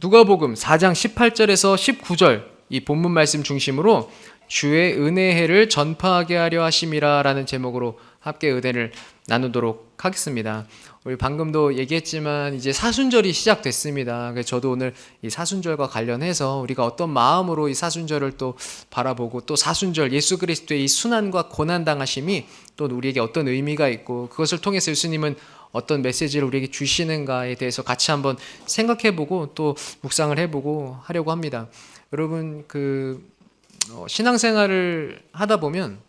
누가복음 4장 18절에서 19절 이 본문 말씀 중심으로 주의 은혜해를 전파하게 하려 하심이라 라는 제목으로 함께 은혜를 나누도록 하겠습니다. 우리 방금도 얘기했지만 이제 사순절이 시작됐습니다. 그래서 저도 오늘 이 사순절과 관련해서 우리가 어떤 마음으로 이 사순절을 또 바라보고 또 사순절 예수 그리스도의 이 순환과 고난 당하심이 또 우리에게 어떤 의미가 있고 그것을 통해서 예수님은 어떤 메시지를 우리에게 주시는가에 대해서 같이 한번 생각해보고 또 묵상을 해보고 하려고 합니다. 여러분 신앙생활을 하다 보면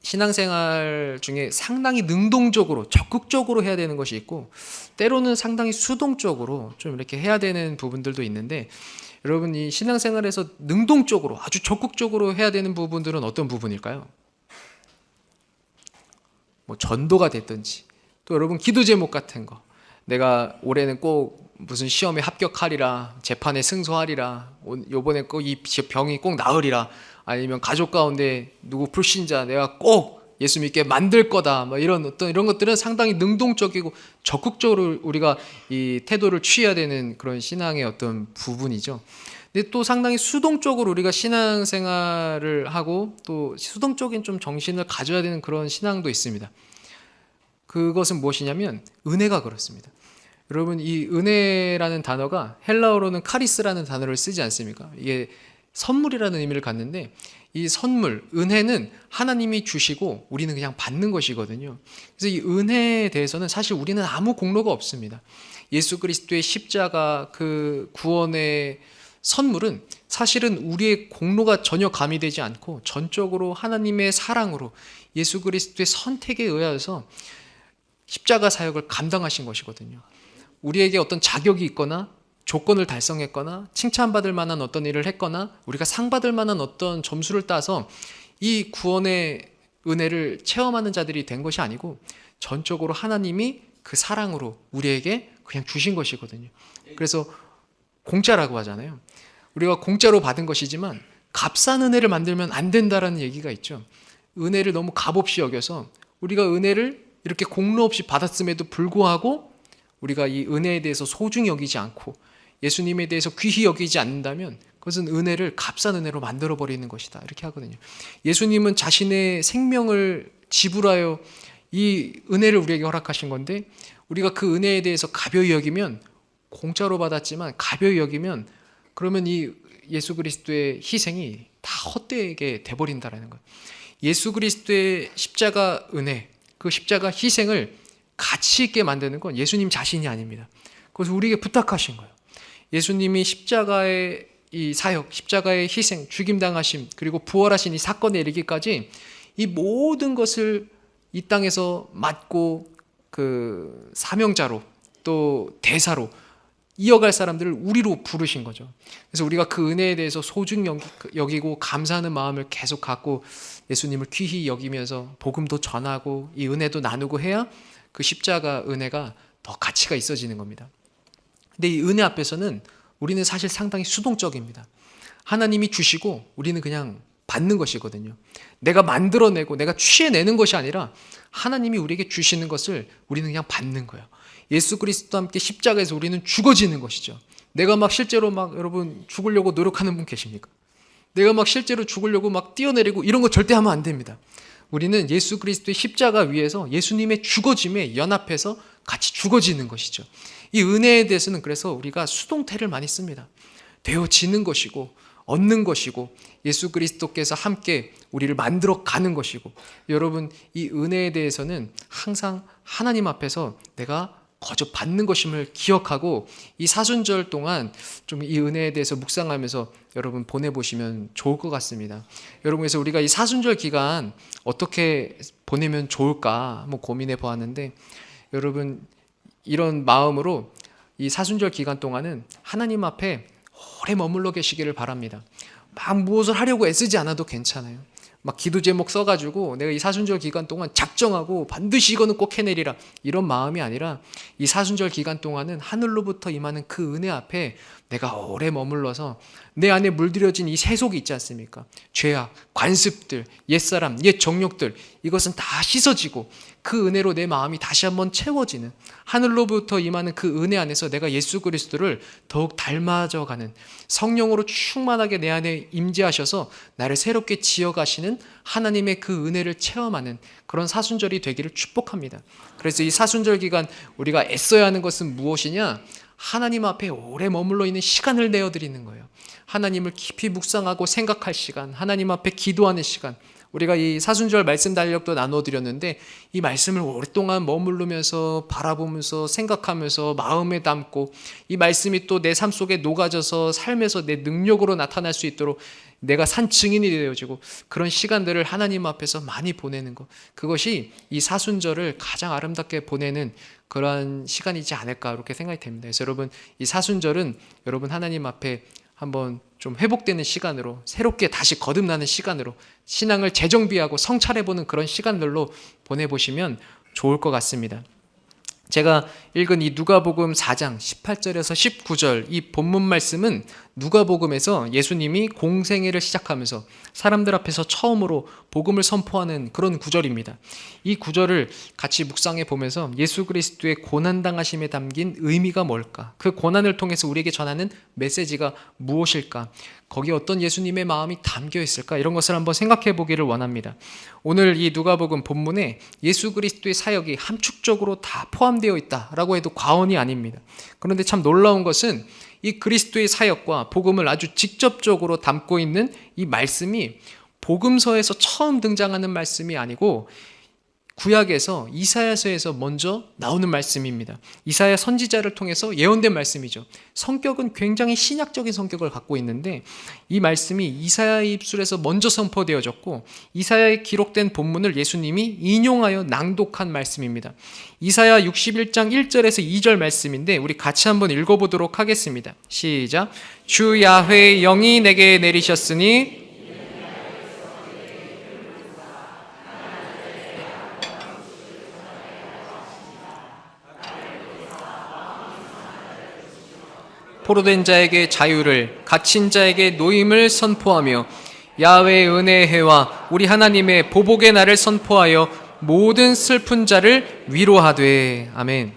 신앙생활 중에 상당히 능동적으로 적극적으로 해야 되는 것이 있고 때로는 상당히 수동적으로 좀 이렇게 해야 되는 부분들도 있는데 여러분 이 신앙생활에서 능동적으로 아주 적극적으로 해야 되는 부분들은 어떤 부분일까요? 뭐 전도가 됐든지 또 여러분 기도 제목 같은 거 내가 올해는 꼭 무슨 시험에 합격하리라 재판에 승소하리라 요번에 꼭 이 병이 꼭 나으리라 아니면 가족 가운데 누구 불신자 내가 꼭 예수 믿게 만들 거다 뭐 이런 것들은 상당히 능동적이고 적극적으로 우리가 이 태도를 취해야 되는 그런 신앙의 어떤 부분이죠. 근데 또 상당히 수동적으로 우리가 신앙생활을 하고 또 수동적인 좀 정신을 가져야 되는 그런 신앙도 있습니다. 그것은 무엇이냐면 은혜가 그렇습니다. 여러분 이 은혜라는 단어가 헬라어로는 카리스라는 단어를 쓰지 않습니까? 이게 선물이라는 의미를 갖는데 이 선물, 은혜는 하나님이 주시고 우리는 그냥 받는 것이거든요. 그래서 이 은혜에 대해서는 사실 우리는 아무 공로가 없습니다. 예수 그리스도의 십자가 그 구원의 선물은 사실은 우리의 공로가 전혀 가미되지 않고 전적으로 하나님의 사랑으로 예수 그리스도의 선택에 의하여서 십자가 사역을 감당하신 것이거든요. 우리에게 어떤 자격이 있거나 조건을 달성했거나 칭찬받을 만한 어떤 일을 했거나 우리가 상 받을 만한 어떤 점수를 따서 이 구원의 은혜를 체험하는 자들이 된 것이 아니고 전적으로 하나님이 그 사랑으로 우리에게 그냥 주신 것이거든요. 그래서 공짜라고 하잖아요. 우리가 공짜로 받은 것이지만 값싼 은혜를 만들면 안 된다라는 얘기가 있죠. 은혜를 너무 값없이 여겨서 우리가 은혜를 이렇게 공로 없이 받았음에도 불구하고 우리가 이 은혜에 대해서 소중히 여기지 않고 예수님에 대해서 귀히 여기지 않는다면 그것은 은혜를 값싼 은혜로 만들어버리는 것이다 이렇게 하거든요. 예수님은 자신의 생명을 지불하여 이 은혜를 우리에게 허락하신 건데 우리가 그 은혜에 대해서 가벼이 여기면 공짜로 받았지만 가벼이 여기면 그러면 이 예수 그리스도의 희생이 다 헛되게 돼버린다라는 거예요. 예수 그리스도의 십자가 은혜 그 십자가 희생을 가치 있게 만드는 건 예수님 자신이 아닙니다. 그래서 우리에게 부탁하신 거예요. 예수님이 십자가의 이 사역, 십자가의 희생, 죽임당하심 그리고 부활하신 이 사건에 이르기까지 이 모든 것을 이 땅에서 맡고 그 사명자로 또 대사로 이어갈 사람들을 우리로 부르신 거죠. 그래서 우리가 그 은혜에 대해서 소중히 여기고 감사하는 마음을 계속 갖고 예수님을 귀히 여기면서 복음도 전하고 이 은혜도 나누고 해야 그 십자가 은혜가 더 가치가 있어지는 겁니다. 근데 이 은혜 앞에서는 우리는 사실 상당히 수동적입니다. 하나님이 주시고 우리는 그냥 받는 것이거든요. 내가 만들어내고 내가 취해내는 것이 아니라 하나님이 우리에게 주시는 것을 우리는 그냥 받는 거예요. 예수 그리스도와 함께 십자가에서 우리는 죽어지는 것이죠. 내가 막 실제로 막 여러분 죽으려고 노력하는 분 계십니까? 내가 막 실제로 죽으려고 막 뛰어내리고 이런 거 절대 하면 안 됩니다. 우리는 예수 그리스도의 십자가 위에서 예수님의 죽어짐에 연합해서 같이 죽어지는 것이죠. 이 은혜에 대해서는 그래서 우리가 수동태를 많이 씁니다. 되어지는 것이고 얻는 것이고 예수 그리스도께서 함께 우리를 만들어 가는 것이고 여러분 이 은혜에 대해서는 항상 하나님 앞에서 내가 거저 받는 것임을 기억하고 이 사순절 동안 좀 이 은혜에 대해서 묵상하면서 여러분 보내보시면 좋을 것 같습니다. 여러분 그래서 우리가 이 사순절 기간 어떻게 보내면 좋을까 한번 고민해 보았는데 여러분 이런 마음으로 이 사순절 기간 동안은 하나님 앞에 오래 머물러 계시기를 바랍니다. 막 무엇을 하려고 애쓰지 않아도 괜찮아요. 막 기도 제목 써가지고 내가 이 사순절 기간 동안 작정하고 반드시 이거는 꼭 해내리라 이런 마음이 아니라 이 사순절 기간 동안은 하늘로부터 임하는 그 은혜 앞에 내가 오래 머물러서 내 안에 물들여진 이 세속이 있지 않습니까? 죄악, 관습들, 옛사람, 옛 정욕들 이것은 다 씻어지고 그 은혜로 내 마음이 다시 한번 채워지는, 하늘로부터 임하는 그 은혜 안에서 내가 예수 그리스도를 더욱 닮아져가는, 성령으로 충만하게 내 안에 임재하셔서 나를 새롭게 지어가시는 하나님의 그 은혜를 체험하는 그런 사순절이 되기를 축복합니다. 그래서 이 사순절 기간 우리가 애써야 하는 것은 무엇이냐? 하나님 앞에 오래 머물러 있는 시간을 내어드리는 거예요. 하나님을 깊이 묵상하고 생각할 시간, 하나님 앞에 기도하는 시간. 우리가 이 사순절 말씀 달력도 나눠드렸는데 이 말씀을 오랫동안 머무르면서 바라보면서 생각하면서 마음에 담고 이 말씀이 또 내 삶 속에 녹아져서 삶에서 내 능력으로 나타날 수 있도록 내가 산 증인이 되어지고 그런 시간들을 하나님 앞에서 많이 보내는 것, 그것이 이 사순절을 가장 아름답게 보내는 그러한 시간이지 않을까 이렇게 생각이 됩니다. 그래서 여러분, 이 사순절은 여러분 하나님 앞에 한번 좀 회복되는 시간으로, 새롭게 다시 거듭나는 시간으로, 신앙을 재정비하고 성찰해보는 그런 시간들로 보내보시면 좋을 것 같습니다. 제가 읽은 이 누가복음 4장 18절에서 19절 이 본문 말씀은 누가복음에서 예수님이 공생애를 시작하면서 사람들 앞에서 처음으로 복음을 선포하는 그런 구절입니다. 이 구절을 같이 묵상해 보면서 예수 그리스도의 고난당하심에 담긴 의미가 뭘까? 그 고난을 통해서 우리에게 전하는 메시지가 무엇일까? 거기에 어떤 예수님의 마음이 담겨 있을까? 이런 것을 한번 생각해 보기를 원합니다. 오늘 이 누가복음 본문에 예수 그리스도의 사역이 함축적으로 다 포함되어 있다라고 해도 과언이 아닙니다. 그런데 참 놀라운 것은 이 그리스도의 사역과 복음을 아주 직접적으로 담고 있는 이 말씀이 복음서에서 처음 등장하는 말씀이 아니고 구약에서 이사야서에서 먼저 나오는 말씀입니다. 이사야 선지자를 통해서 예언된 말씀이죠. 성격은 굉장히 신약적인 성격을 갖고 있는데 이 말씀이 이사야의 입술에서 먼저 선포되어졌고 이사야에 기록된 본문을 예수님이 인용하여 낭독한 말씀입니다. 이사야 61장 1절에서 2절 말씀인데 우리 같이 한번 읽어보도록 하겠습니다. 시작. 주 야훼의 영이 내게 내리셨으니 포로된 자에게 자유를, 갇힌 자에게 노임을 선포하며 야훼의 은혜의 해와 우리 하나님의 보복의 날을 선포하여 모든 슬픈 자를 위로하되. 아멘.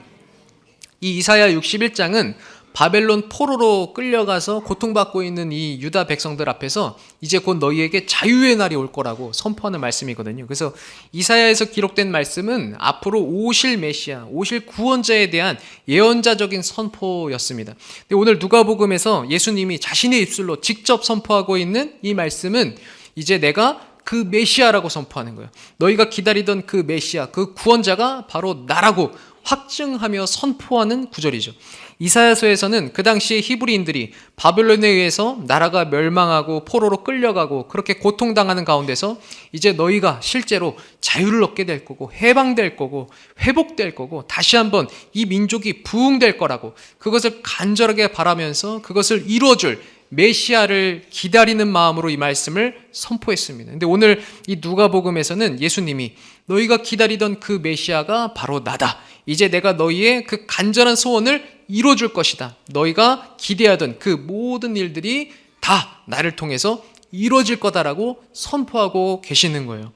이 이사야 61장은 바벨론 포로로 끌려가서 고통받고 있는 이 유다 백성들 앞에서 이제 곧 너희에게 자유의 날이 올 거라고 선포하는 말씀이거든요. 그래서 이사야에서 기록된 말씀은 앞으로 오실 메시아, 오실 구원자에 대한 예언자적인 선포였습니다. 근데 오늘 누가복음에서 예수님이 자신의 입술로 직접 선포하고 있는 이 말씀은 이제 내가 그 메시아라고 선포하는 거예요. 너희가 기다리던 그 메시아, 그 구원자가 바로 나라고 확증하며 선포하는 구절이죠. 이사야서에서는 그 당시에 히브리인들이 바벨론에 의해서 나라가 멸망하고 포로로 끌려가고 그렇게 고통당하는 가운데서 이제 너희가 실제로 자유를 얻게 될 거고 해방될 거고 회복될 거고 다시 한번 이 민족이 부흥될 거라고 그것을 간절하게 바라면서 그것을 이루어줄 메시아를 기다리는 마음으로 이 말씀을 선포했습니다. 근데 오늘 이 누가복음에서는 예수님이 너희가 기다리던 그 메시아가 바로 나다. 이제 내가 너희의 그 간절한 소원을 이루어줄 것이다. 너희가 기대하던 그 모든 일들이 다 나를 통해서 이루어질 거다라고 선포하고 계시는 거예요.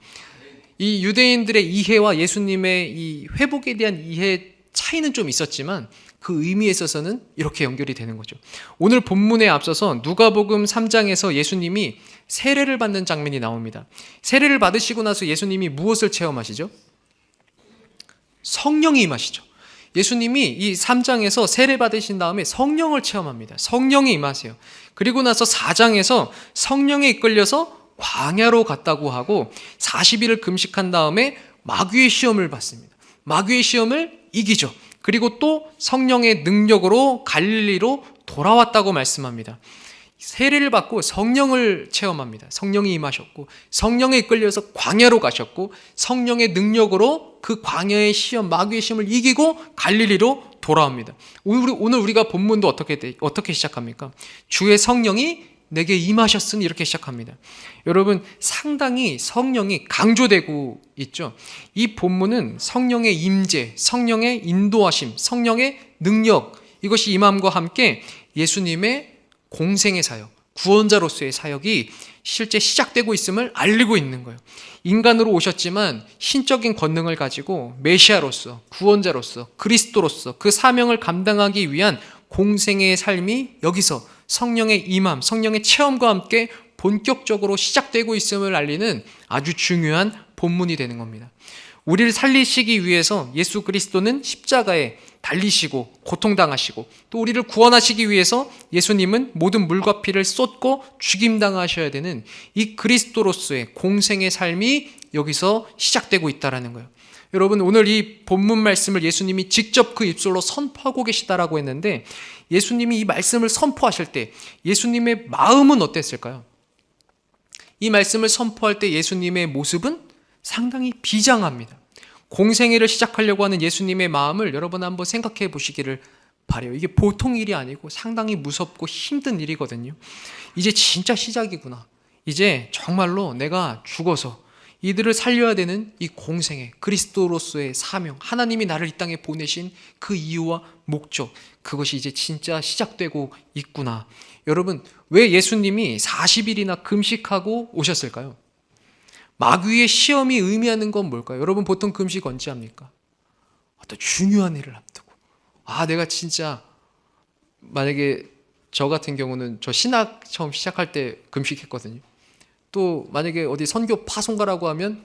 이 유대인들의 이해와 예수님의 이 회복에 대한 이해 차이는 좀 있었지만 그 의미에 있어서는 이렇게 연결이 되는 거죠. 오늘 본문에 앞서서 누가복음 3장에서 예수님이 세례를 받는 장면이 나옵니다. 세례를 받으시고 나서 예수님이 무엇을 체험하시죠? 성령이 임하시죠. 예수님이 이 3장에서 세례 받으신 다음에 성령을 체험합니다. 성령이 임하세요. 그리고 나서 4장에서 성령에 이끌려서 광야로 갔다고 하고 40일을 금식한 다음에 마귀의 시험을 받습니다. 마귀의 시험을 이기죠. 그리고 또 성령의 능력으로 갈릴리로 돌아왔다고 말씀합니다. 세례를 받고 성령을 체험합니다. 성령이 임하셨고 성령에 이끌려서 광야로 가셨고 성령의 능력으로 그 광야의 시험, 마귀의 시험을 이기고 갈릴리로 돌아옵니다. 오늘 우리가 본문도 어떻게 시작합니까? 주의 성령이 내게 임하셨으니 이렇게 시작합니다. 여러분 상당히 성령이 강조되고 있죠. 이 본문은 성령의 임재, 성령의 인도하심, 성령의 능력 이것이 임함과 함께 예수님의 공생의 사역, 구원자로서의 사역이 실제 시작되고 있음을 알리고 있는 거예요. 인간으로 오셨지만 신적인 권능을 가지고 메시아로서, 구원자로서, 그리스도로서 그 사명을 감당하기 위한 공생의 삶이 여기서 성령의 임함, 성령의 체험과 함께 본격적으로 시작되고 있음을 알리는 아주 중요한 본문이 되는 겁니다. 우리를 살리시기 위해서 예수 그리스도는 십자가에 달리시고 고통당하시고, 또 우리를 구원하시기 위해서 예수님은 모든 물과 피를 쏟고 죽임당하셔야 되는 이 그리스도로서의 공생의 삶이 여기서 시작되고 있다는 거예요. 여러분, 오늘 이 본문 말씀을 예수님이 직접 그 입술로 선포하고 계시다라고 했는데, 예수님이 이 말씀을 선포하실 때 예수님의 마음은 어땠을까요? 이 말씀을 선포할 때 예수님의 모습은 상당히 비장합니다. 공생애를 시작하려고 하는 예수님의 마음을 여러분 한번 생각해 보시기를 바라요. 이게 보통 일이 아니고 상당히 무섭고 힘든 일이거든요. 이제 진짜 시작이구나. 이제 정말로 내가 죽어서 이들을 살려야 되는 이 공생애, 그리스도로서의 사명, 하나님이 나를 이 땅에 보내신 그 이유와 목적, 그것이 이제 진짜 시작되고 있구나. 여러분, 왜 예수님이 40일이나 금식하고 오셨을까요? 마귀의 시험이 의미하는 건 뭘까요? 여러분, 보통 금식 언제 합니까? 어떤 중요한 일을 앞두고. 내가 진짜, 만약에 저 같은 경우는 저 신학 처음 시작할 때 금식했거든요. 또 만약에 어디 선교 파송가라고 하면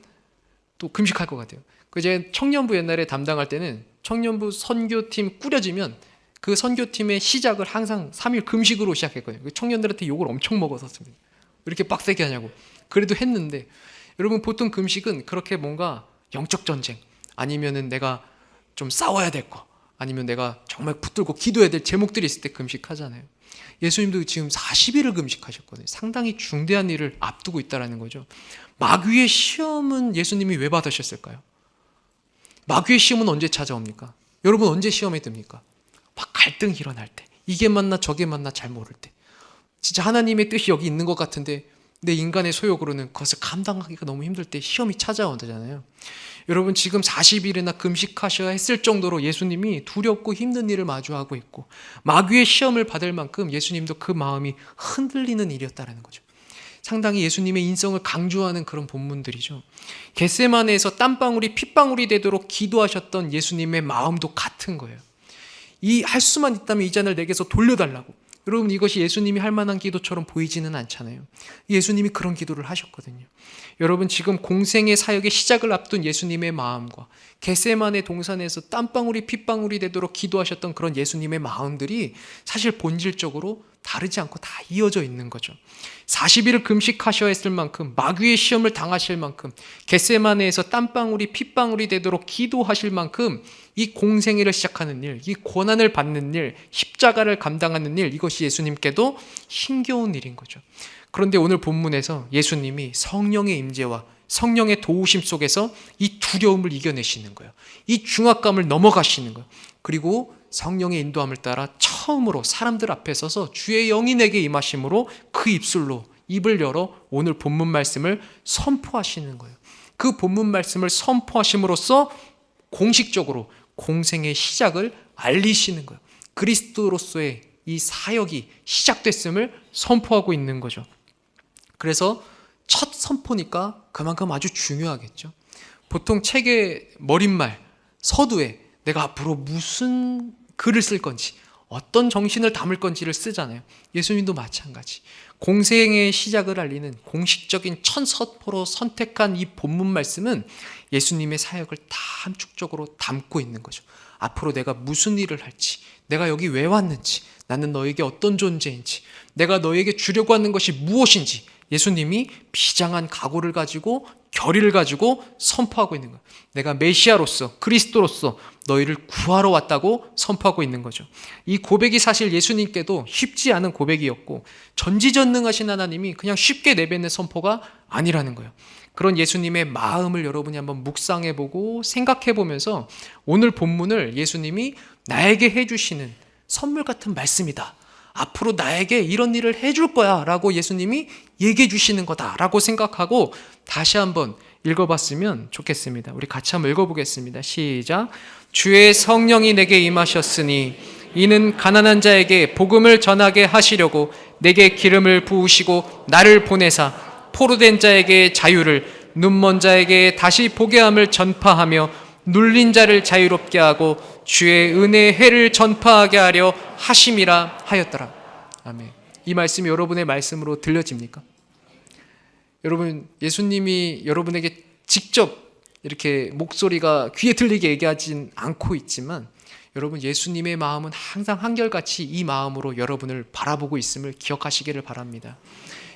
또 금식할 것 같아요. 제가 청년부 옛날에 담당할 때는 청년부 선교팀 꾸려지면 그 선교팀의 시작을 항상 3일 금식으로 시작했거든요. 청년들한테 욕을 엄청 먹었었습니다. 왜 이렇게 빡세게 하냐고. 그래도 했는데, 여러분, 보통 금식은 그렇게 뭔가 영적 전쟁, 아니면은 내가 좀 싸워야 될 거, 아니면 내가 정말 붙들고 기도해야 될 제목들이 있을 때 금식하잖아요. 예수님도 지금 40일을 금식하셨거든요. 상당히 중대한 일을 앞두고 있다는 거죠. 마귀의 시험은 예수님이 왜 받으셨을까요? 마귀의 시험은 언제 찾아옵니까? 여러분, 언제 시험에 듭니까? 막 갈등이 일어날 때, 이게 맞나 저게 맞나 잘 모를 때, 진짜 하나님의 뜻이 여기 있는 것 같은데 내 인간의 소욕으로는 그것을 감당하기가 너무 힘들 때 시험이 찾아온다잖아요. 여러분, 지금 40일이나 금식하셔야 했을 정도로 예수님이 두렵고 힘든 일을 마주하고 있고, 마귀의 시험을 받을 만큼 예수님도 그 마음이 흔들리는 일이었다는 거죠. 상당히 예수님의 인성을 강조하는 그런 본문들이죠. 겟세마네에서 땀방울이 핏방울이 되도록 기도하셨던 예수님의 마음도 같은 거예요. 할 수만 있다면 이 잔을 내게서 돌려달라고. 여러분, 이것이 예수님이 할 만한 기도처럼 보이지는 않잖아요. 예수님이 그런 기도를 하셨거든요. 여러분, 지금 공생의 사역의 시작을 앞둔 예수님의 마음과 겟세마네 동산에서 땀방울이 핏방울이 되도록 기도하셨던 그런 예수님의 마음들이 사실 본질적으로 다르지 않고 다 이어져 있는 거죠. 40일을 금식하셔야 했을 만큼, 마귀의 시험을 당하실 만큼, 겟세마네에서 땀방울이 핏방울이 되도록 기도하실 만큼 이 공생애를 시작하는 일, 이 고난을 받는 일, 십자가를 감당하는 일, 이것이 예수님께도 힘겨운 일인 거죠. 그런데 오늘 본문에서 예수님이 성령의 임재와 성령의 도우심 속에서 이 두려움을 이겨내시는 거예요. 이 중압감을 넘어가시는 거예요. 그리고 성령의 인도함을 따라 처음으로 사람들 앞에 서서 주의 영이 내게 임하심으로 그 입술로 입을 열어 오늘 본문 말씀을 선포하시는 거예요. 그 본문 말씀을 선포하심으로써 공식적으로 공생의 시작을 알리시는 거예요. 그리스도로서의 이 사역이 시작됐음을 선포하고 있는 거죠. 그래서 첫 선포니까 그만큼 아주 중요하겠죠. 보통 책의 머릿말, 서두에 내가 앞으로 무슨 글을 쓸 건지, 어떤 정신을 담을 건지를 쓰잖아요. 예수님도 마찬가지. 공생의 시작을 알리는 공식적인 첫 선포로 선택한 이 본문 말씀은 예수님의 사역을 다 함축적으로 담고 있는 거죠. 앞으로 내가 무슨 일을 할지, 내가 여기 왜 왔는지, 나는 너에게 어떤 존재인지, 내가 너에게 주려고 하는 것이 무엇인지 예수님이 비장한 각오를 가지고 결의를 가지고 선포하고 있는 거예요. 내가 메시아로서 그리스도로서 너희를 구하러 왔다고 선포하고 있는 거죠. 이 고백이 사실 예수님께도 쉽지 않은 고백이었고, 전지전능하신 하나님이 그냥 쉽게 내뱉는 선포가 아니라는 거예요. 그런 예수님의 마음을 여러분이 한번 묵상해보고 생각해보면서 오늘 본문을 예수님이 나에게 해주시는 선물 같은 말씀이다, 앞으로 나에게 이런 일을 해줄 거야 라고 예수님이 얘기해 주시는 거다 라고 생각하고 다시 한번 읽어봤으면 좋겠습니다. 우리 같이 한번 읽어보겠습니다. 시작. 주의 성령이 내게 임하셨으니 이는 가난한 자에게 복음을 전하게 하시려고 내게 기름을 부으시고 나를 보내사 포로된 자에게 자유를, 눈먼 자에게 다시 보게 함을 전파하며 눌린 자를 자유롭게 하고 주의 은혜의 해를 전파하게 하려 하심이라 하였더라. 아멘. 이 말씀이 여러분의 말씀으로 들려집니까? 여러분, 예수님이 여러분에게 직접 이렇게 목소리가 귀에 들리게 얘기하진 않고 있지만 여러분, 예수님의 마음은 항상 한결같이 이 마음으로 여러분을 바라보고 있음을 기억하시기를 바랍니다.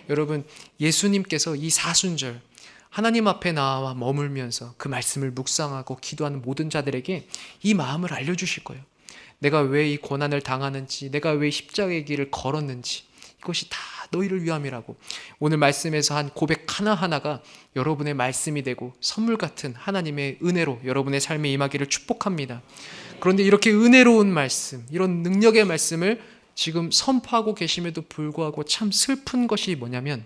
여러분, 예수님께서 이 사순절 하나님 앞에 나와 머물면서 그 말씀을 묵상하고 기도하는 모든 자들에게 이 마음을 알려주실 거예요. 내가 왜 이 고난을 당하는지, 내가 왜 십자가의 길을 걸었는지, 이것이 다 너희를 위함이라고. 오늘 말씀에서 한 고백 하나하나가 여러분의 말씀이 되고 선물 같은 하나님의 은혜로 여러분의 삶에 임하기를 축복합니다. 그런데 이렇게 은혜로운 말씀, 이런 능력의 말씀을 지금 선포하고 계심에도 불구하고 참 슬픈 것이 뭐냐면,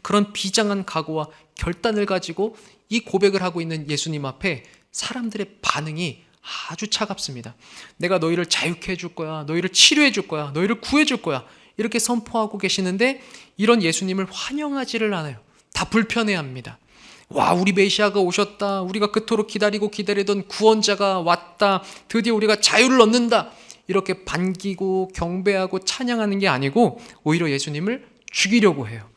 그런 비장한 각오와 결단을 가지고 이 고백을 하고 있는 예수님 앞에 사람들의 반응이 아주 차갑습니다. 내가 너희를 자유케 해줄 거야, 너희를 치료해 줄 거야, 너희를 구해 줄 거야, 이렇게 선포하고 계시는데 이런 예수님을 환영하지를 않아요. 다 불편해합니다. 와, 우리 메시아가 오셨다, 우리가 그토록 기다리던 구원자가 왔다, 드디어 우리가 자유를 얻는다, 이렇게 반기고 경배하고 찬양하는 게 아니고 오히려 예수님을 죽이려고 해요.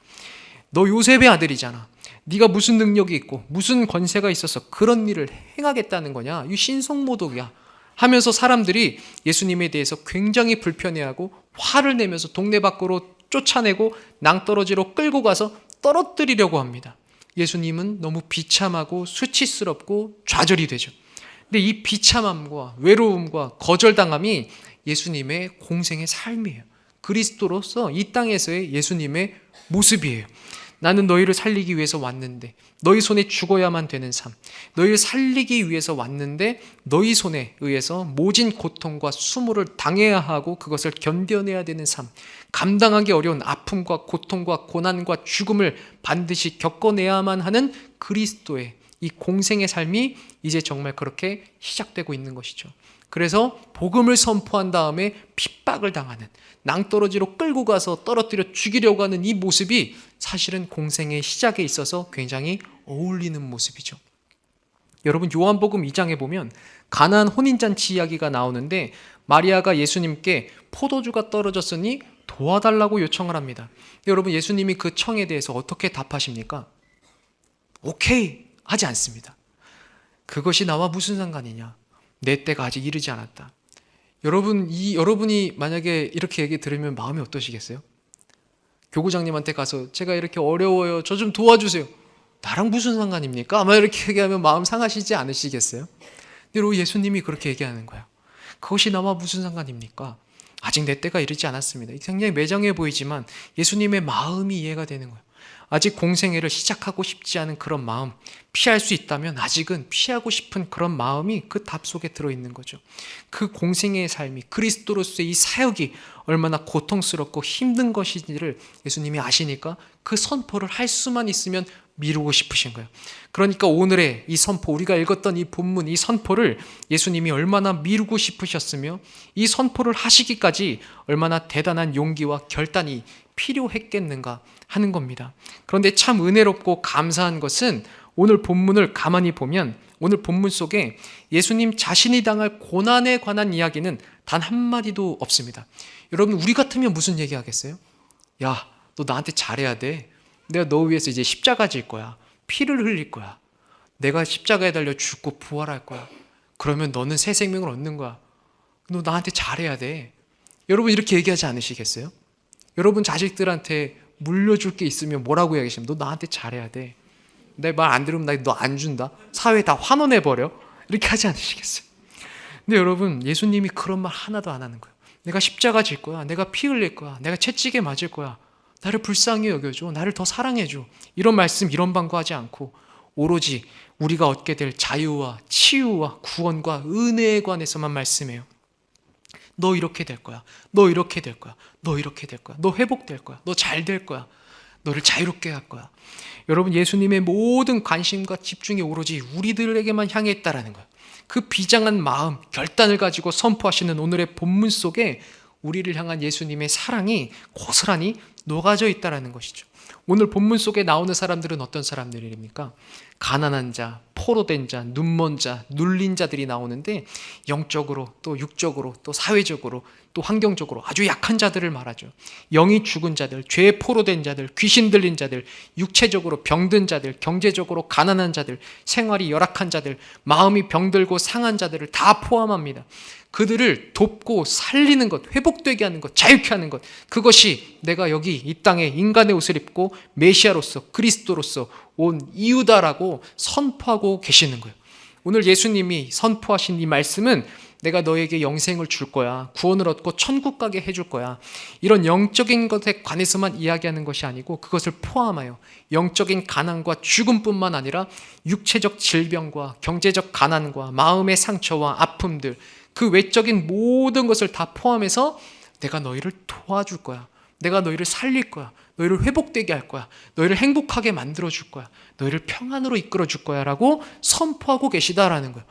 너 요셉의 아들이잖아, 네가 무슨 능력이 있고 무슨 권세가 있어서 그런 일을 행하겠다는 거냐, 이 신성모독이야 하면서 사람들이 예수님에 대해서 굉장히 불편해하고 화를 내면서 동네 밖으로 쫓아내고 낭떠러지로 끌고 가서 떨어뜨리려고 합니다. 예수님은 너무 비참하고 수치스럽고 좌절이 되죠. 근데 이 비참함과 외로움과 거절당함이 예수님의 공생의 삶이에요. 그리스도로서 이 땅에서의 예수님의 모습이에요. 나는 너희를 살리기 위해서 왔는데 너희 손에 죽어야만 되는 삶, 너희를 살리기 위해서 왔는데 너희 손에 의해서 모진 고통과 수모를 당해야 하고 그것을 견뎌내야 되는 삶, 감당하기 어려운 아픔과 고통과 고난과 죽음을 반드시 겪어내야만 하는 그리스도의 이 공생의 삶이 이제 정말 그렇게 시작되고 있는 것이죠. 그래서 복음을 선포한 다음에 핍박을 당하는, 낭떠러지로 끌고 가서 떨어뜨려 죽이려고 하는 이 모습이 사실은 공생의 시작에 있어서 굉장히 어울리는 모습이죠. 여러분, 요한복음 2장에 보면 가나안 혼인잔치 이야기가 나오는데 마리아가 예수님께 포도주가 떨어졌으니 도와달라고 요청을 합니다. 여러분, 예수님이 그 청에 대해서 어떻게 답하십니까? 오케이 하지 않습니다. 그것이 나와 무슨 상관이냐, 내 때가 아직 이르지 않았다. 여러분이 만약에 이렇게 얘기 들으면 마음이 어떠시겠어요? 교구장님한테 가서 제가 이렇게 어려워요, 저 좀 도와주세요. 나랑 무슨 상관입니까? 아마 이렇게 얘기하면 마음 상하시지 않으시겠어요? 근데 예수님이 그렇게 얘기하는 거예요. 그것이 나와 무슨 상관입니까? 아직 내 때가 이르지 않았습니다. 굉장히 매정해 보이지만 예수님의 마음이 이해가 되는 거예요. 아직 공생애를 시작하고 싶지 않은 그런 마음, 피할 수 있다면 아직은 피하고 싶은 그런 마음이 그 답 속에 들어있는 거죠. 그 공생애의 삶이, 그리스도로서의 이 사역이 얼마나 고통스럽고 힘든 것인지를 예수님이 아시니까 그 선포를 할 수만 있으면 미루고 싶으신 거예요. 그러니까 오늘의 이 선포, 우리가 읽었던 이 본문, 이 선포를 예수님이 얼마나 미루고 싶으셨으며 이 선포를 하시기까지 얼마나 대단한 용기와 결단이 필요했겠는가 하는 겁니다. 그런데 참 은혜롭고 감사한 것은 오늘 본문을 가만히 보면 오늘 본문 속에 예수님 자신이 당할 고난에 관한 이야기는 단 한마디도 없습니다. 여러분, 우리 같으면 무슨 얘기 하겠어요? 야, 너 나한테 잘해야 돼. 내가 너 위해서 이제 십자가 질 거야. 피를 흘릴 거야. 내가 십자가에 달려 죽고 부활할 거야. 그러면 너는 새 생명을 얻는 거야. 너 나한테 잘해야 돼. 여러분, 이렇게 얘기하지 않으시겠어요? 여러분 자식들한테 물려줄 게 있으면 뭐라고 얘기하시면 너 나한테 잘해야 돼. 내 말 안 들으면 나 너 안 준다. 사회에 다 환원해버려. 이렇게 하지 않으시겠어요? 근데 여러분, 예수님이 그런 말 하나도 안 하는 거예요. 내가 십자가 질 거야. 내가 피 흘릴 거야. 내가 채찍에 맞을 거야. 나를 불쌍히 여겨줘. 나를 더 사랑해줘. 이런 말씀, 이런 방구하지 않고 오로지 우리가 얻게 될 자유와 치유와 구원과 은혜에 관해서만 말씀해요. 너 이렇게 될 거야. 너 이렇게 될 거야. 너 이렇게 될 거야. 너 회복될 거야. 너 잘 될 거야. 너를 자유롭게 할 거야. 여러분, 예수님의 모든 관심과 집중이 오로지 우리들에게만 향해 있다라는 거예요. 그 비장한 마음, 결단을 가지고 선포하시는 오늘의 본문 속에 우리를 향한 예수님의 사랑이 고스란히 녹아져 있다는 것이죠. 오늘 본문 속에 나오는 사람들은 어떤 사람들입니까? 가난한 자, 포로된 자, 눈먼 자, 눌린 자들이 나오는데 영적으로 또 육적으로 또 사회적으로 또 환경적으로 아주 약한 자들을 말하죠. 영이 죽은 자들, 죄에 포로된 자들, 귀신 들린 자들, 육체적으로 병든 자들, 경제적으로 가난한 자들, 생활이 열악한 자들, 마음이 병들고 상한 자들을 다 포함합니다. 그들을 돕고 살리는 것, 회복되게 하는 것, 자유케 하는 것, 그것이 내가 여기 이 땅에 인간의 옷을 입고 메시아로서 그리스도로서 온 이유다라고 선포하고 계시는 거예요. 오늘 예수님이 선포하신 이 말씀은 내가 너에게 영생을 줄 거야, 구원을 얻고 천국 가게 해줄 거야, 이런 영적인 것에 관해서만 이야기하는 것이 아니고 그것을 포함하여 영적인 가난과 죽음뿐만 아니라 육체적 질병과 경제적 가난과 마음의 상처와 아픔들, 그 외적인 모든 것을 다 포함해서 내가 너희를 도와줄 거야, 내가 너희를 살릴 거야, 너희를 회복되게 할 거야, 너희를 행복하게 만들어줄 거야, 너희를 평안으로 이끌어줄 거야 라고 선포하고 계시다라는 거예요.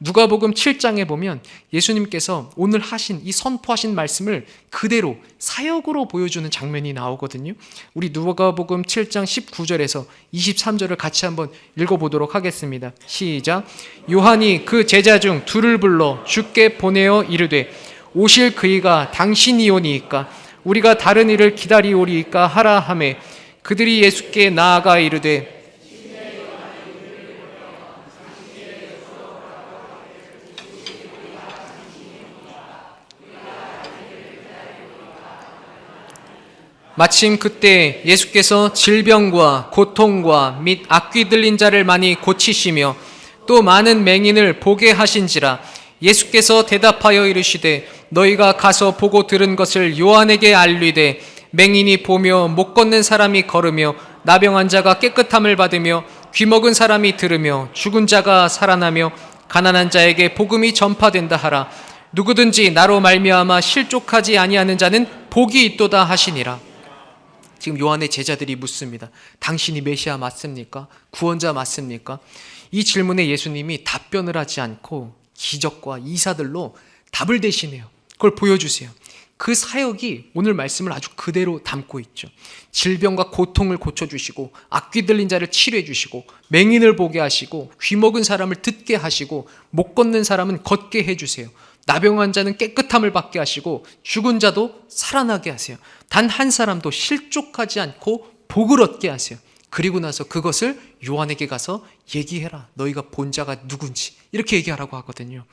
누가복음 7장에 보면 예수님께서 오늘 하신 이 선포하신 말씀을 그대로 사역으로 보여주는 장면이 나오거든요. 우리 누가복음 7장 19절에서 23절을 같이 한번 읽어보도록 하겠습니다. 시작. 요한이 그 제자 중 둘을 불러 주께 보내어 이르되 오실 그이가 당신이오니이까 우리가 다른 이를 기다리오리이까 하라 하매 그들이 예수께 나아가 이르되 마침 그때 예수께서 질병과 고통과 및 악귀 들린 자를 많이 고치시며 또 많은 맹인을 보게 하신지라. 예수께서 대답하여 이르시되 너희가 가서 보고 들은 것을 요한에게 알리되 맹인이 보며 못 걷는 사람이 걸으며 나병한 자가 깨끗함을 받으며 귀먹은 사람이 들으며 죽은 자가 살아나며 가난한 자에게 복음이 전파된다 하라. 누구든지 나로 말미암아 실족하지 아니하는 자는 복이 있도다 하시니라. 지금 요한의 제자들이 묻습니다. 당신이 메시아 맞습니까? 구원자 맞습니까? 이 질문에 예수님이 답변을 하지 않고 기적과 이사들로 답을 대시네요. 그걸 보여주세요. 그 사역이 오늘 말씀을 아주 그대로 담고 있죠. 질병과 고통을 고쳐주시고 악귀 들린 자를 치료해 주시고 맹인을 보게 하시고 귀먹은 사람을 듣게 하시고 못 걷는 사람은 걷게 해주세요. 나병한 자는 깨끗함을 받게 하시고 죽은 자도 살아나게 하세요. 단 한 사람도 실족하지 않고 복을 얻게 하세요. 그리고 나서 그것을 요한에게 가서 얘기해라. 너희가 본 자가 누군지 이렇게 얘기하라고 하거든요.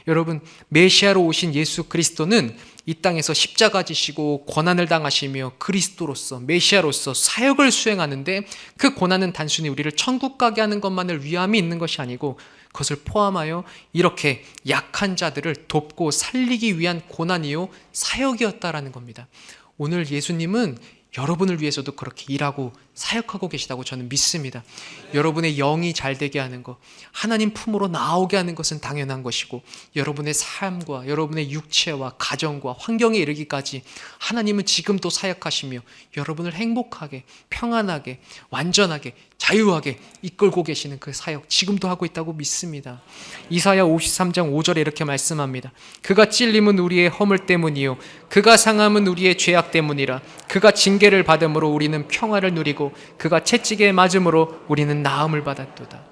여러분, 메시아로 오신 예수 그리스도는 이 땅에서 십자가 지시고 고난을 당하시며 그리스도로서 메시아로서 사역을 수행하는데 그 고난은 단순히 우리를 천국 가게 하는 것만을 위함이 있는 것이 아니고 그것을 포함하여 이렇게 약한 자들을 돕고 살리기 위한 고난이요 사역이었다라는 겁니다. 오늘 예수님은 여러분을 위해서도 그렇게 일하고 사역하고 계시다고 저는 믿습니다. 여러분의 영이 잘 되게 하는 것, 하나님 품으로 나오게 하는 것은 당연한 것이고 여러분의 삶과 여러분의 육체와 가정과 환경에 이르기까지 하나님은 지금도 사역하시며 여러분을 행복하게, 평안하게, 완전하게, 자유하게 이끌고 계시는 그 사역 지금도 하고 있다고 믿습니다. 이사야 53장 5절에 이렇게 말씀합니다. 그가 찔림은 우리의 허물 때문이요 그가 상함은 우리의 죄악 때문이라. 그가 징계를 받음으로 우리는 평화를 누리고 그가 채찍에 맞음으로 우리는 나음을 받았도다.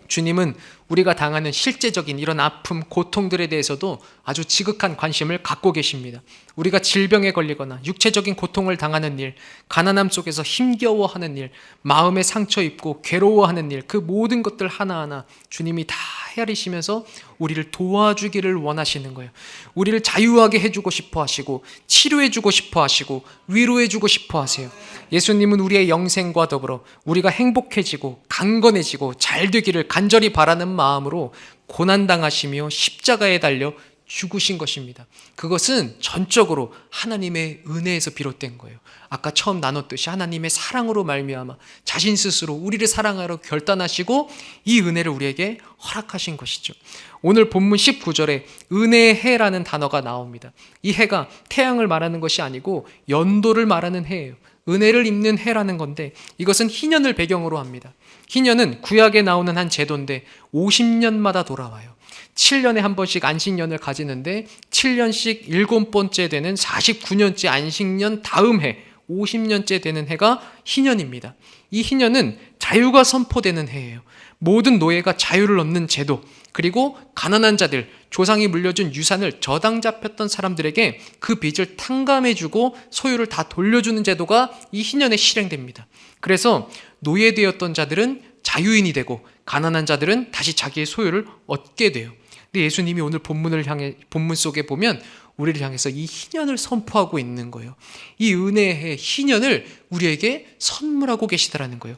주님은 우리가 당하는 실제적인 이런 아픔, 고통들에 대해서도 아주 지극한 관심을 갖고 계십니다. 우리가 질병에 걸리거나 육체적인 고통을 당하는 일, 가난함 속에서 힘겨워하는 일, 마음에 상처 입고 괴로워하는 일, 그 모든 것들 하나하나 주님이 다 헤아리시면서 우리를 도와주기를 원하시는 거예요. 우리를 자유하게 해주고 싶어 하시고 치료해주고 싶어 하시고 위로해주고 싶어 하세요. 예수님은 우리의 영생과 더불어 우리가 행복해지고 강건해지고 잘 되기를 간절히 바라는 마음으로 고난당하시며 십자가에 달려 죽으신 것입니다. 그것은 전적으로 하나님의 은혜에서 비롯된 거예요. 아까 처음 나눴듯이 하나님의 사랑으로 말미암아 자신 스스로 우리를 사랑하러 결단하시고 이 은혜를 우리에게 허락하신 것이죠. 오늘 본문 19절에 은혜의 해라는 단어가 나옵니다. 이 해가 태양을 말하는 것이 아니고 연도를 말하는 해예요. 은혜를 입는 해라는 건데 이것은 희년을 배경으로 합니다. 희년은 구약에 나오는 한 제도인데 50년마다 돌아와요. 7년에 한 번씩 안식년을 가지는데 7년씩 7번째 되는 49년째 안식년 다음 해 50년째 되는 해가 희년입니다. 이 희년은 자유가 선포되는 해예요. 모든 노예가 자유를 얻는 제도, 그리고 가난한 자들, 조상이 물려준 유산을 저당 잡혔던 사람들에게 그 빚을 탕감해주고 소유를 다 돌려주는 제도가 이 희년에 실행됩니다. 그래서 노예되었던 자들은 자유인이 되고 가난한 자들은 다시 자기의 소유를 얻게 돼요. 근데 예수님이 오늘 본문 속에 보면 우리를 향해서 이 희년을 선포하고 있는 거예요. 이 은혜의 희년을 우리에게 선물하고 계시다라는 거예요.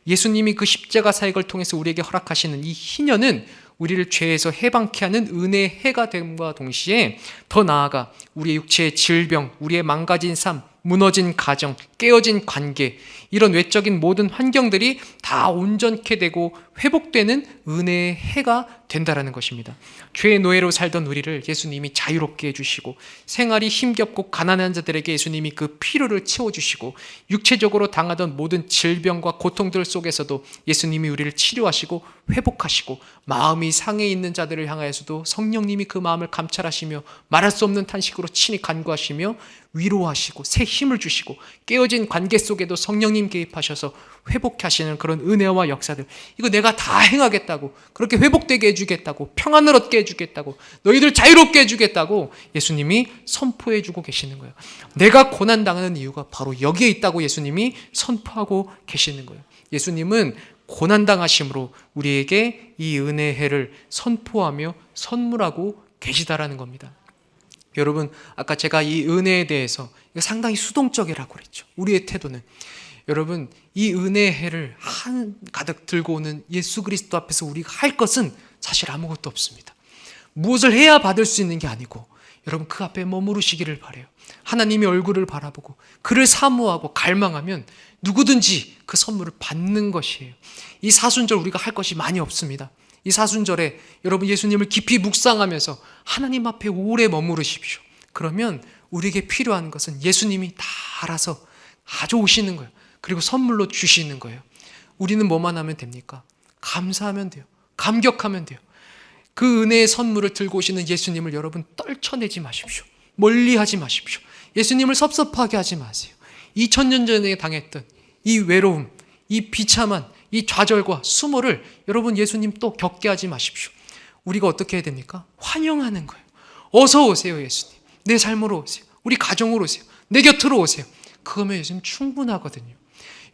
예수님이 그 십자가 사역을 통해서 우리에게 허락하시는 이 희년은 우리를 죄에서 해방케 하는 은혜의 해가 됨과 동시에 더 나아가 우리의 육체의 질병, 우리의 망가진 삶, 무너진 가정, 깨어진 관계, 이런 외적인 모든 환경들이 다 온전케 되고 회복되는 은혜의 해가 된다라는 것입니다. 죄의 노예로 살던 우리를 예수님이 자유롭게 해주시고, 생활이 힘겹고 가난한 자들에게 예수님이 그 필요를 채워주시고, 육체적으로 당하던 모든 질병과 고통들 속에서도 예수님이 우리를 치료하시고 회복하시고, 마음이 상해 있는 자들을 향하여서도 성령님이 그 마음을 감찰하시며 말할 수 없는 탄식으로 친히 간구하시며 위로하시고 새 힘을 주시고, 깨어진 관계 속에도 성령님 개입하셔서 회복케 하시는 그런 은혜와 역사들, 이거 내가 다 행하겠다고, 그렇게 회복되게 해주겠다고, 평안을 얻게 해주겠다고, 너희들 자유롭게 해주겠다고 예수님이 선포해주고 계시는 거예요. 내가 고난당하는 이유가 바로 여기에 있다고 예수님이 선포하고 계시는 거예요. 예수님은 고난당하심으로 우리에게 이 은혜의 해를 선포하며 선물하고 계시다라는 겁니다. 여러분, 아까 제가 이 은혜에 대해서 상당히 수동적이라고 그랬죠. 우리의 태도는. 여러분, 이 은혜의 해를 한가득 들고 오는 예수 그리스도 앞에서 우리가 할 것은 사실 아무것도 없습니다. 무엇을 해야 받을 수 있는 게 아니고, 여러분 그 앞에 머무르시기를 바라요. 하나님의 얼굴을 바라보고 그를 사모하고 갈망하면 누구든지 그 선물을 받는 것이에요. 이 사순절 우리가 할 것이 많이 없습니다. 이 사순절에 여러분 예수님을 깊이 묵상하면서 하나님 앞에 오래 머무르십시오. 그러면 우리에게 필요한 것은 예수님이 다 알아서 가져오시는 거예요. 그리고 선물로 주시는 거예요. 우리는 뭐만 하면 됩니까? 감사하면 돼요. 감격하면 돼요. 그 은혜의 선물을 들고 오시는 예수님을 여러분 떨쳐내지 마십시오. 멀리하지 마십시오. 예수님을 섭섭하게 하지 마세요. 2000년 전에 당했던 이 외로움, 이 비참한 이 좌절과 수모를 여러분 예수님 또 겪게 하지 마십시오. 우리가 어떻게 해야 됩니까? 환영하는 거예요. 어서 오세요 예수님. 내 삶으로 오세요. 우리 가정으로 오세요. 내 곁으로 오세요. 그거면 예수님 충분하거든요.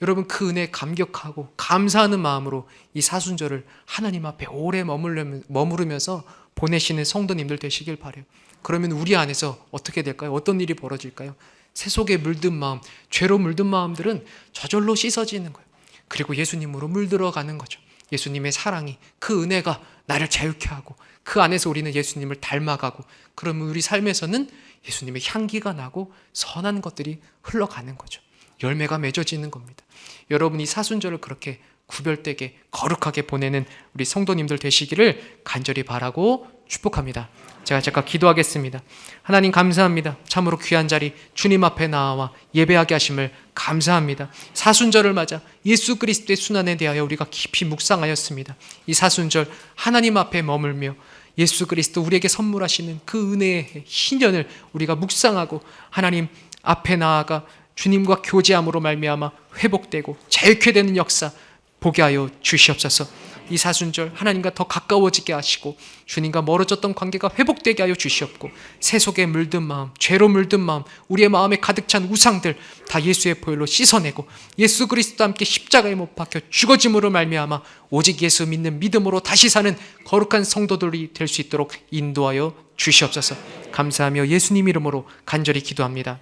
여러분 그 은혜에 감격하고 감사하는 마음으로 이 사순절을 하나님 앞에 오래 머무르면서 보내시는 성도님들 되시길 바라요. 그러면 우리 안에서 어떻게 될까요? 어떤 일이 벌어질까요? 세속에 물든 마음, 죄로 물든 마음들은 저절로 씻어지는 거예요. 그리고 예수님으로 물들어가는 거죠. 예수님의 사랑이, 그 은혜가 나를 자유케 하고 그 안에서 우리는 예수님을 닮아가고, 그러면 우리 삶에서는 예수님의 향기가 나고 선한 것들이 흘러가는 거죠. 열매가 맺어지는 겁니다. 여러분이 사순절을 그렇게 구별되게 거룩하게 보내는 우리 성도님들 되시기를 간절히 바라고 축복합니다. 제가 잠깐 기도하겠습니다. 하나님 감사합니다. 참으로 귀한 자리 주님 앞에 나와 예배하게 하심을 감사합니다. 사순절을 맞아 예수 그리스도의 순환에 대하여 우리가 깊이 묵상하였습니다. 이 사순절 하나님 앞에 머물며 예수 그리스도 우리에게 선물하시는 그 은혜의 희년을 우리가 묵상하고 하나님 앞에 나아가 주님과 교제함으로 말미암아 회복되고 자유케 되는 역사 보게 하여 주시옵소서. 이 사순절 하나님과 더 가까워지게 하시고 주님과 멀어졌던 관계가 회복되게 하여 주시옵고, 세속에 물든 마음, 죄로 물든 마음, 우리의 마음에 가득 찬 우상들 다 예수의 보혈로 씻어내고 예수 그리스도와 함께 십자가에 못 박혀 죽어짐으로 말미암아 오직 예수 믿는 믿음으로 다시 사는 거룩한 성도들이 될 수 있도록 인도하여 주시옵소서. 감사하며 예수님 이름으로 간절히 기도합니다.